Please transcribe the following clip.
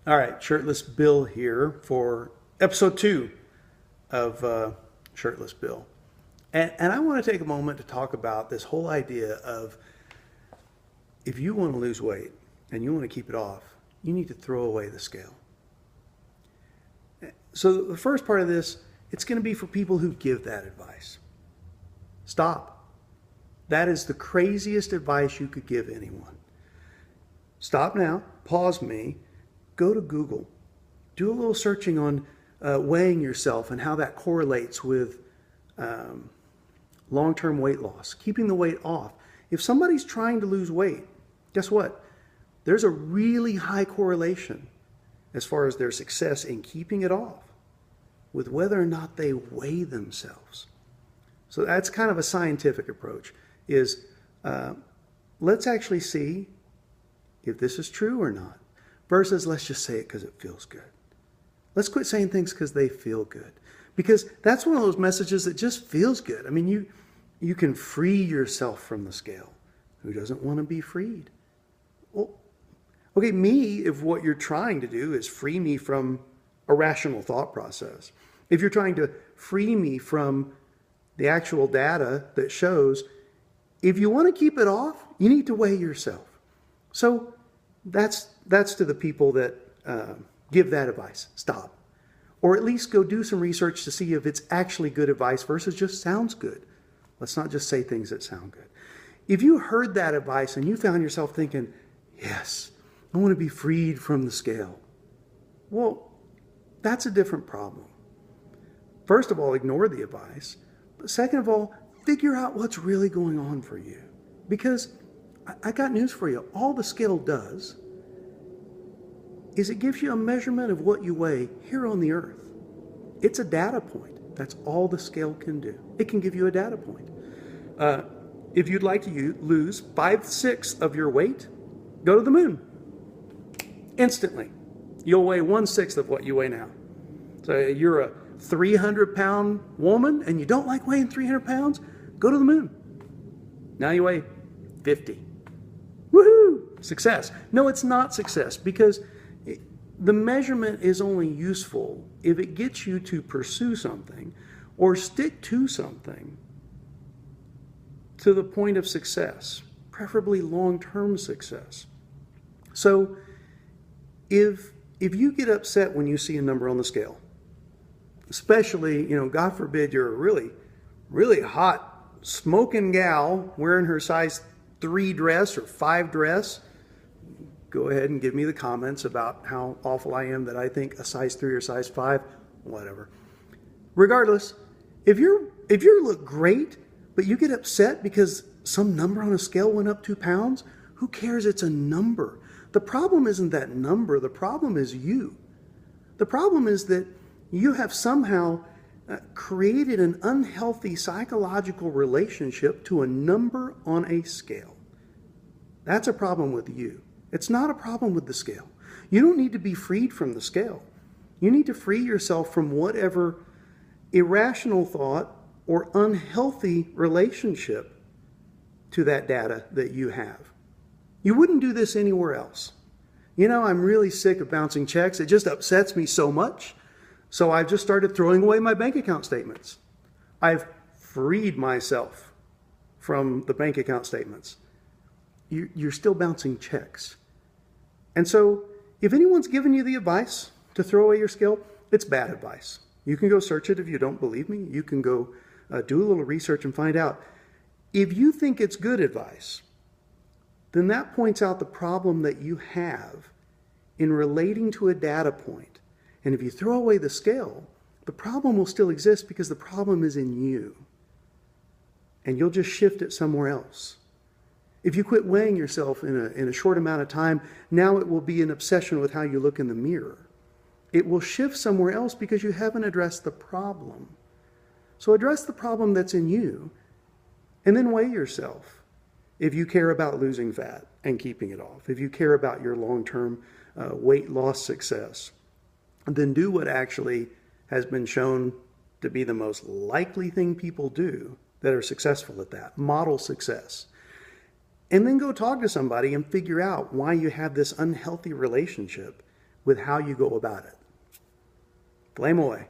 All right, Shirtless Bill here for episode 2 of Shirtless Bill. And I want to take a moment to talk about this whole idea of if you want to lose weight and you want to keep it off, you need to throw away the scale. So the first part of this, it's going to be for people who give that advice. Stop. That is the craziest advice you could give anyone. Stop now, pause me, go to Google, do a little searching on weighing yourself and how that correlates with long-term weight loss, keeping the weight off. If somebody's trying to lose weight, guess what? There's a really high correlation as far as their success in keeping it off with whether or not they weigh themselves. So that's kind of a scientific approach, is let's actually see if this is true or not, versus let's just say it because it feels good. Let's quit saying things because they feel good, because that's one of those messages that just feels good. I mean, you can free yourself from the scale. Who doesn't want to be freed? Well, okay, if what you're trying to do is free me from a rational thought process, if you're trying to free me from the actual data that shows if you want to keep it off, you need to weigh yourself. So that's to the people that give that advice. Stop. Or at least go do some research to see if it's actually good advice versus just sounds good. Let's not just say things that sound good. If you heard that advice and you found yourself thinking, yes, I want to be freed from the scale, well, that's a different problem. First of all, ignore the advice. But second of all, figure out what's really going on for you. Because I got news for you. All the scale does is it gives you a measurement of what you weigh here on the earth. It's a data point. That's all the scale can do. It can give you a data point. If you'd like to lose 5/6 of your weight, go to the moon. Instantly. You'll weigh 1/6 of what you weigh now. So you're a 300-pound woman and you don't like weighing 300 pounds, go to the moon. Now you weigh 50. Woohoo! Success. No, it's not success, because the measurement is only useful if it gets you to pursue something or stick to something to the point of success, preferably long-term success. So if you get upset when you see a number on the scale, especially, God forbid you're a really, really hot, smoking gal wearing her size 3 dress or 5 dress, go ahead and give me the comments about how awful I am that I think a size 3 or size 5, whatever. Regardless, if you look great, but you get upset because some number on a scale went up 2 pounds, who cares? It's a number. The problem isn't that number. The problem is you. The problem is that you have somehow created an unhealthy psychological relationship to a number on a scale. That's a problem with you. It's not a problem with the scale. You don't need to be freed from the scale. You need to free yourself from whatever irrational thought or unhealthy relationship to that data that you have. You wouldn't do this anywhere else. I'm really sick of bouncing checks. It just upsets me so much. So I've just started throwing away my bank account statements. I've freed myself from the bank account statements. You're still bouncing checks. And so if anyone's given you the advice to throw away your scale, it's bad advice. You can go search it if you don't believe me. You can go do a little research and find out. If you think it's good advice, then that points out the problem that you have in relating to a data point. And if you throw away the scale, the problem will still exist because the problem is in you. And you'll just shift it somewhere else. If you quit weighing yourself in a short amount of time, now it will be an obsession with how you look in the mirror. It will shift somewhere else because you haven't addressed the problem. So address the problem that's in you, and then weigh yourself. If you care about losing fat and keeping it off, if you care about your long-term weight loss success, then do what actually has been shown to be the most likely thing people do that are successful at that. Model success. And then go talk to somebody and figure out why you have this unhealthy relationship with how you go about it. Flame away.